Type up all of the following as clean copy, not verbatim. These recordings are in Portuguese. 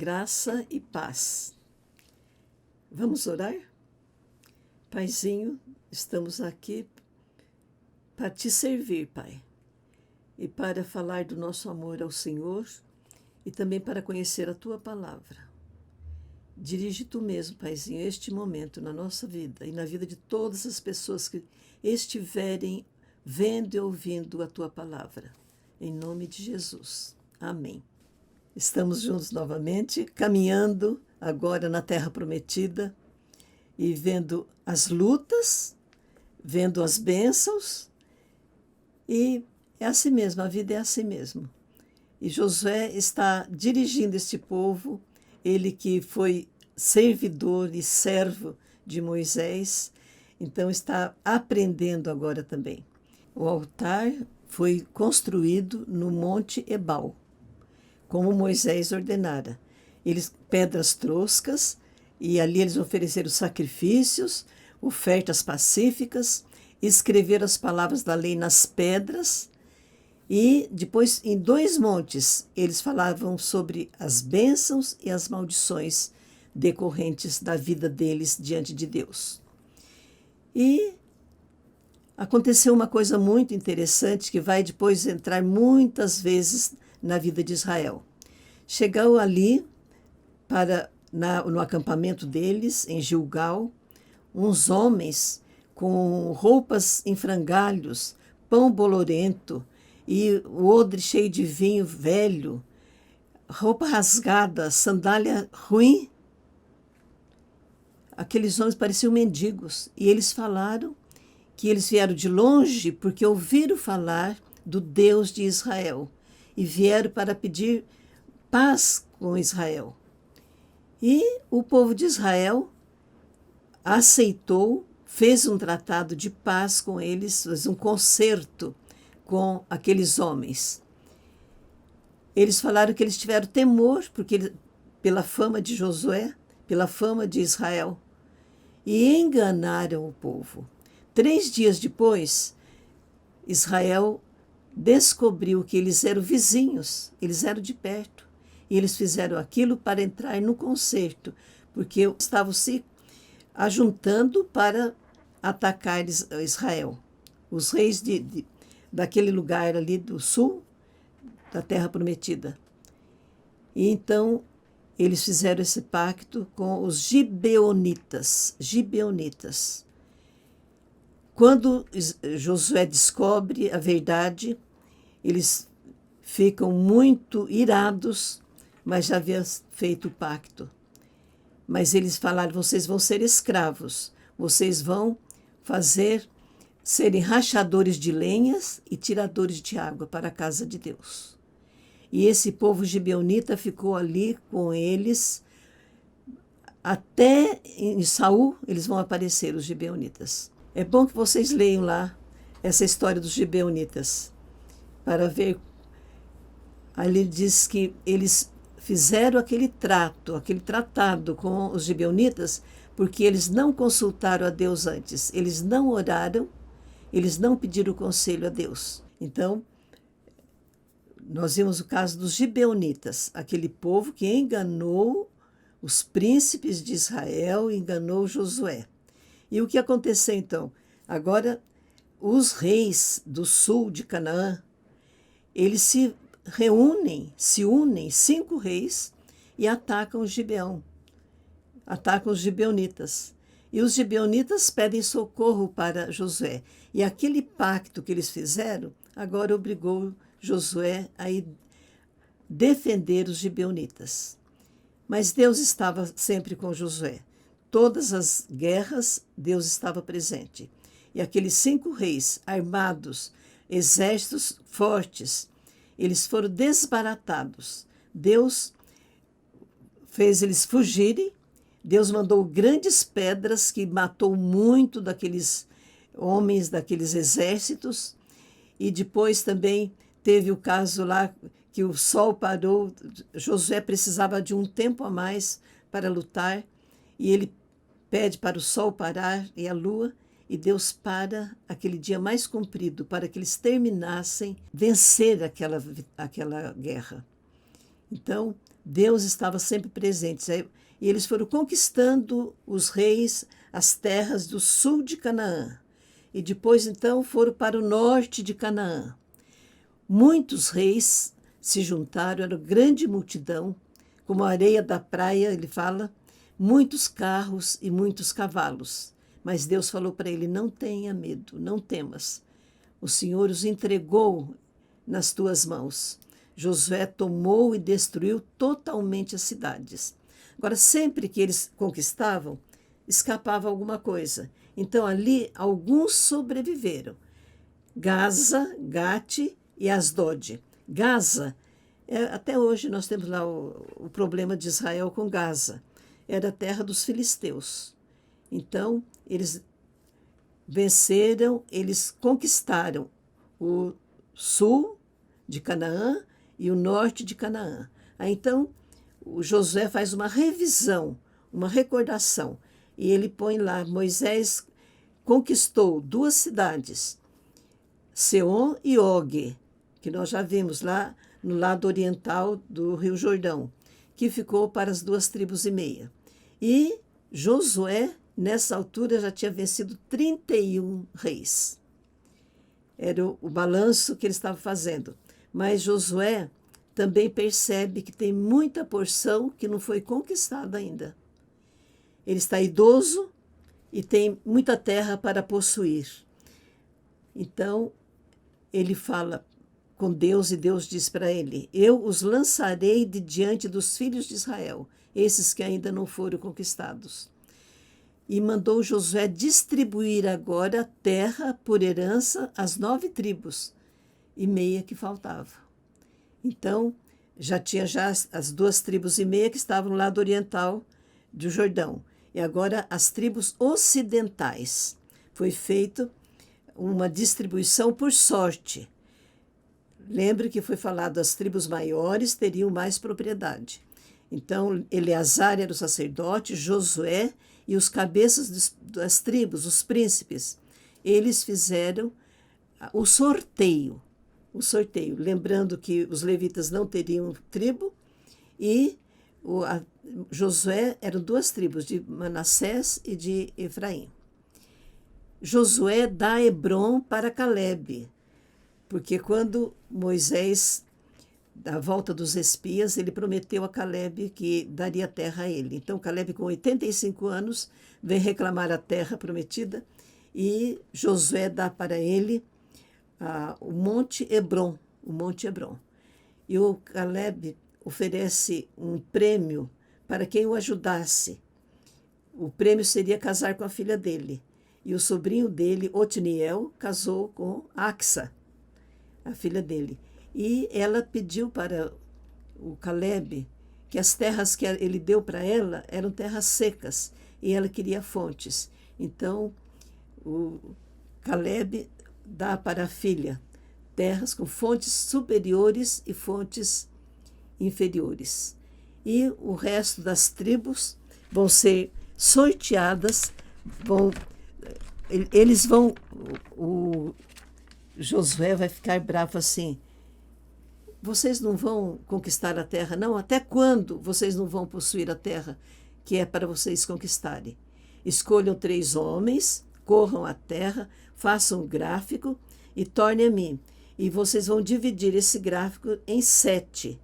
graça e paz. Vamos orar? Paizinho, estamos aqui para te servir, Pai, e para falar do nosso amor ao Senhor e também para conhecer a Tua palavra. Dirige Tu mesmo, Paizinho, este momento na nossa vida e na vida de todas as pessoas que estiverem vendo e ouvindo a Tua palavra. Em nome de Jesus. Amém. Estamos juntos novamente, caminhando agora na Terra Prometida e vendo as lutas, vendo as bênçãos, e é assim mesmo, a vida é assim mesmo. E Josué está dirigindo este povo, ele que foi servidor e servo de Moisés, então está aprendendo agora também. O altar foi construído no Monte Ebal, como Moisés ordenara. Pedras troscas, e ali eles ofereceram sacrifícios, ofertas pacíficas, escreveram as palavras da lei nas pedras, e depois, em 2 montes, eles falavam sobre as bênçãos e as maldições decorrentes da vida deles diante de Deus. E aconteceu uma coisa muito interessante que vai depois entrar muitas vezes na vida de Israel. Chegou ali, no acampamento deles, em Gilgal, uns homens com roupas em frangalhos, pão bolorento e o odre cheio de vinho velho, roupa rasgada, sandália ruim. Aqueles homens pareciam mendigos e eles falaram que eles vieram de longe porque ouviram falar do Deus de Israel e vieram para pedir paz com Israel. E o povo de Israel aceitou, fez um tratado de paz com eles, fez um concerto com aqueles homens. Eles falaram que eles tiveram temor pela fama de Josué, pela fama de Israel, e enganaram o povo. 3 dias depois, Israel descobriu que eles eram vizinhos, eles eram de perto, e eles fizeram aquilo para entrar no concerto, porque estavam se ajuntando para atacar Israel. Os reis daquele lugar ali do sul, da Terra Prometida. E então eles fizeram esse pacto com os gibeonitas. Quando Josué descobre a verdade, eles ficam muito irados, mas já havia feito o pacto. Mas eles falaram: vocês vão ser escravos, vocês vão serem rachadores de lenhas e tiradores de água para a casa de Deus. E esse povo gibeonita ficou ali com eles, até em Saul eles vão aparecer, os gibeonitas. É bom que vocês leiam lá essa história dos gibeonitas, para ver. Ali diz que eles fizeram aquele tratado com os gibeonitas, porque eles não consultaram a Deus antes, eles não oraram, eles não pediram conselho a Deus. Então, nós vimos o caso dos gibeonitas, aquele povo que enganou os príncipes de Israel, enganou Josué. E o que aconteceu então? Agora, os reis do sul de Canaã, eles se unem 5 reis e atacam Gibeão, atacam os gibeonitas. E os gibeonitas pedem socorro para Josué. E aquele pacto que eles fizeram, agora obrigou Josué a ir defender os gibeonitas. Mas Deus estava sempre com Josué. Todas as guerras, Deus estava presente. E aqueles 5 reis armados, exércitos fortes, eles foram desbaratados. Deus fez eles fugirem. Deus mandou grandes pedras que matou muito daqueles homens, daqueles exércitos. E depois também teve o caso lá que o sol parou. Josué precisava de um tempo a mais para lutar. E ele pede para o sol parar e a lua. E Deus para aquele dia mais comprido para que eles terminassem, vencer aquela guerra. Então, Deus estava sempre presente. E eles foram conquistando os reis as terras do sul de Canaã. E depois, então, foram para o norte de Canaã. Muitos reis se juntaram, era uma grande multidão, como a areia da praia, ele fala, muitos carros e muitos cavalos. Mas Deus falou para ele, não tenha medo, não temas. O Senhor os entregou nas tuas mãos. Josué tomou e destruiu totalmente as cidades. Agora, sempre que eles conquistavam, escapava alguma coisa. Então, ali, alguns sobreviveram. Gaza, Gate e Asdod. Gaza, até hoje nós temos lá o problema de Israel com Gaza. Era a terra dos filisteus. Então, eles venceram, eles conquistaram o sul de Canaã e o norte de Canaã. Aí, então, o Josué faz uma revisão, uma recordação, e ele põe lá, Moisés conquistou 2 cidades, Seom e Og, que nós já vimos lá no lado oriental do Rio Jordão, que ficou para as 2 tribos e meia. E Josué, nessa altura, já tinha vencido 31 reis. Era o balanço que ele estava fazendo. Mas Josué também percebe que tem muita porção que não foi conquistada ainda. Ele está idoso e tem muita terra para possuir. Então, ele fala com Deus e Deus diz para ele, eu os lançarei de diante dos filhos de Israel, esses que ainda não foram conquistados. E mandou Josué distribuir agora a terra por herança às 9 tribos e meia que faltavam. Então, já tinha as 2 tribos e meia que estavam no lado oriental do Jordão. E agora as tribos ocidentais. Foi feita uma distribuição por sorte. Lembre que foi falado as tribos maiores teriam mais propriedade. Então, Eleazar era o sacerdote, Josué e os cabeças das tribos, os príncipes, eles fizeram o sorteio. Lembrando que os levitas não teriam tribo e Josué eram 2 tribos, de Manassés e de Efraim. Josué dá Hebrom para Calebe, porque quando Moisés, da volta dos espias, ele prometeu a Calebe que daria terra a ele. Então, Calebe, com 85 anos, vem reclamar a terra prometida e Josué dá para ele o Monte Hebrom, E o Calebe oferece um prêmio para quem o ajudasse. O prêmio seria casar com a filha dele. E o sobrinho dele, Otniel, casou com Axa, a filha dele. E ela pediu para o Calebe que as terras que ele deu para ela eram terras secas e ela queria fontes. Então, o Calebe dá para a filha terras com fontes superiores e fontes inferiores. E o resto das tribos vão ser sorteadas, o Josué vai ficar bravo assim, vocês não vão conquistar a terra, não? Até quando vocês não vão possuir a terra que é para vocês conquistarem? Escolham 3 homens, corram a terra, façam um gráfico e tornem a mim. E vocês vão dividir esse gráfico em 7.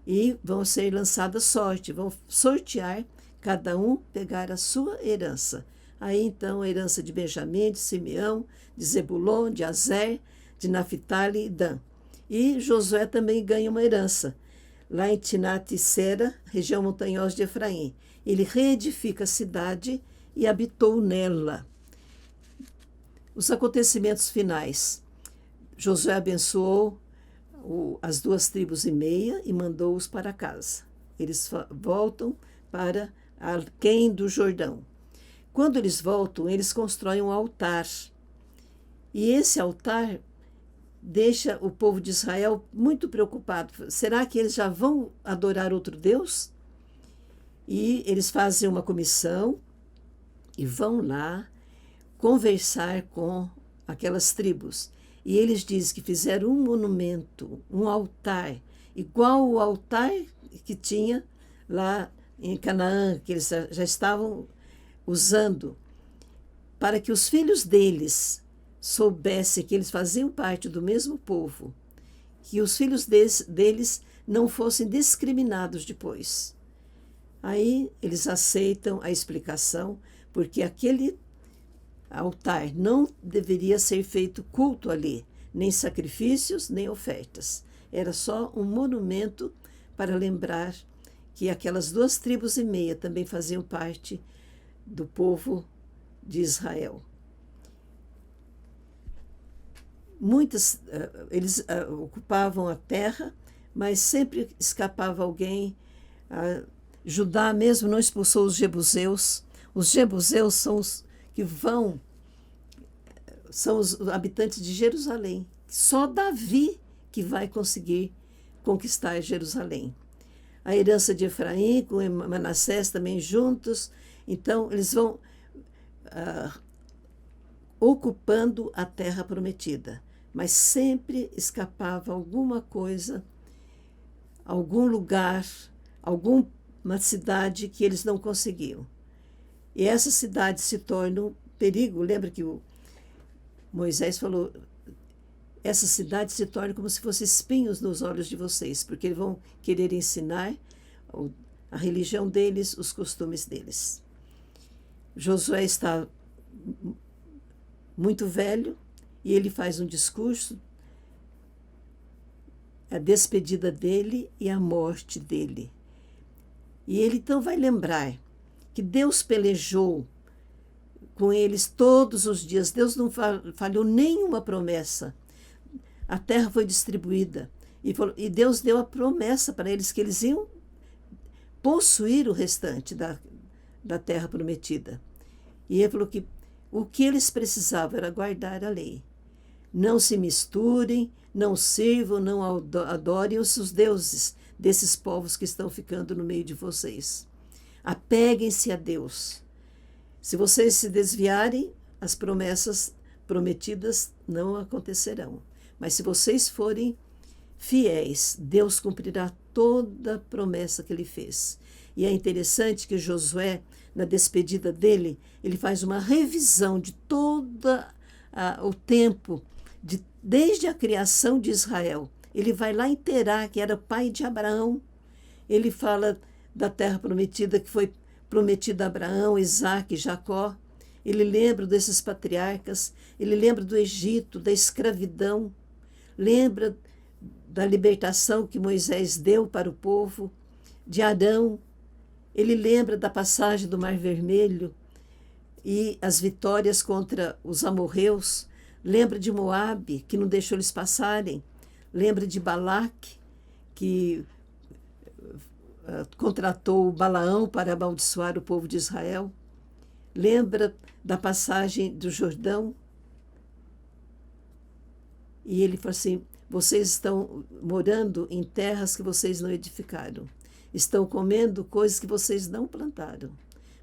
E vão ser lançadas sorte, vão sortear, cada um pegar a sua herança. Aí, então, a herança de Benjamim, de Simeão, de Zebulon, de Azer, de Naphtali e Dan. E Josué também ganha uma herança, lá em Timnat-Sera, região montanhosa de Efraim. Ele reedifica a cidade e habitou nela. Os acontecimentos finais. Josué abençoou as 2 tribos e meia e mandou-os para casa. Eles voltam para aquém do Jordão. Quando eles voltam, eles constroem um altar. E esse altar deixa o povo de Israel muito preocupado. Será que eles já vão adorar outro Deus? E eles fazem uma comissão e vão lá conversar com aquelas tribos. E eles dizem que fizeram um monumento, um altar, igual o altar que tinha lá em Canaã, que eles já estavam usando, para que os filhos deles soubessem que eles faziam parte do mesmo povo, que os filhos deles não fossem discriminados depois. Aí eles aceitam a explicação, porque aquele altar não deveria ser feito culto ali, nem sacrifícios, nem ofertas. Era só um monumento para lembrar que aquelas 2,5 tribos também faziam parte do povo de Israel. Muitos, eles ocupavam a terra, mas sempre escapava alguém. Judá mesmo não expulsou os jebuseus. Os jebuseus são os que são os habitantes de Jerusalém. Só Davi que vai conseguir conquistar Jerusalém. A herança de Efraim com Manassés também juntos. Então, eles vão ocupando a terra prometida. Mas sempre escapava alguma coisa, algum lugar, alguma cidade que eles não conseguiam. E essa cidade se torna um perigo. Lembra que o Moisés falou, essa cidade se torna como se fosse espinhos nos olhos de vocês, porque eles vão querer ensinar a religião deles, os costumes deles. Josué está muito velho e ele faz um discurso, a despedida dele e a morte dele. E ele então vai lembrar que Deus pelejou com eles todos os dias. Deus não falhou nenhuma promessa. A terra foi distribuída. E Deus deu a promessa para eles que eles iam possuir o restante da terra prometida. E ele falou que o que eles precisavam era guardar a lei. Não se misturem, não sirvam, não adorem os deuses desses povos que estão ficando no meio de vocês. Apeguem-se a Deus. Se vocês se desviarem, as promessas prometidas não acontecerão. Mas se vocês forem fiéis, Deus cumprirá toda a promessa que ele fez. E é interessante que Josué, na despedida dele, ele faz uma revisão de todo o tempo, desde a criação de Israel. Ele vai lá em Terá, que era pai de Abraão. Ele fala da terra prometida que foi prometida a Abraão, Isaque e Jacó. Ele lembra desses patriarcas, ele lembra do Egito, da escravidão, lembra da libertação que Moisés deu para o povo, de Arão. Ele lembra da passagem do Mar Vermelho e as vitórias contra os amorreus. Lembra de Moabe, que não deixou eles passarem. Lembra de Balaque, que contratou Balaão para amaldiçoar o povo de Israel. Lembra da passagem do Jordão. E ele fala assim, vocês estão morando em terras que vocês não edificaram. Estão comendo coisas que vocês não plantaram.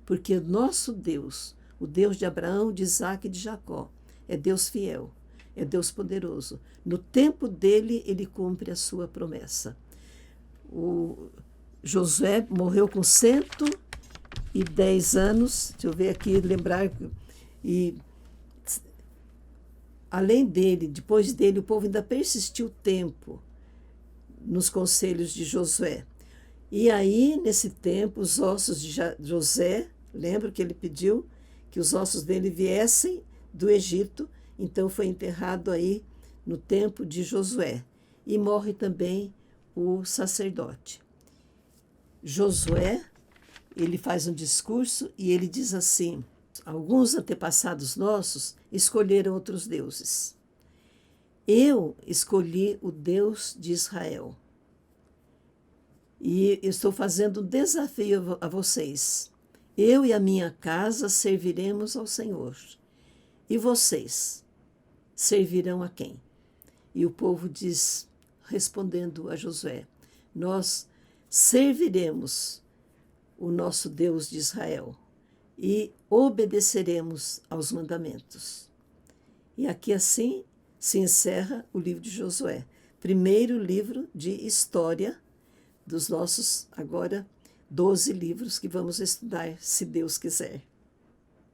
Porque o nosso Deus, o Deus de Abraão, de Isaque e de Jacó, é Deus fiel, é Deus poderoso. No tempo dele, ele cumpre a sua promessa. O Josué morreu com 110 anos, deixa eu ver aqui, lembrar, e além dele, depois dele, o povo ainda persistiu tempo nos conselhos de Josué. E aí, nesse tempo, os ossos de José, lembra que ele pediu que os ossos dele viessem do Egito, então foi enterrado aí no tempo de Josué. E morre também o sacerdote. Josué, ele faz um discurso e ele diz assim, alguns antepassados nossos escolheram outros deuses. Eu escolhi o Deus de Israel. E eu estou fazendo um desafio a vocês. Eu e a minha casa serviremos ao Senhor. E vocês servirão a quem? E o povo diz, respondendo a Josué, nós serviremos o nosso Deus de Israel e obedeceremos aos mandamentos. E aqui assim se encerra o livro de Josué, primeiro livro de história dos nossos, agora, 12 livros que vamos estudar, se Deus quiser.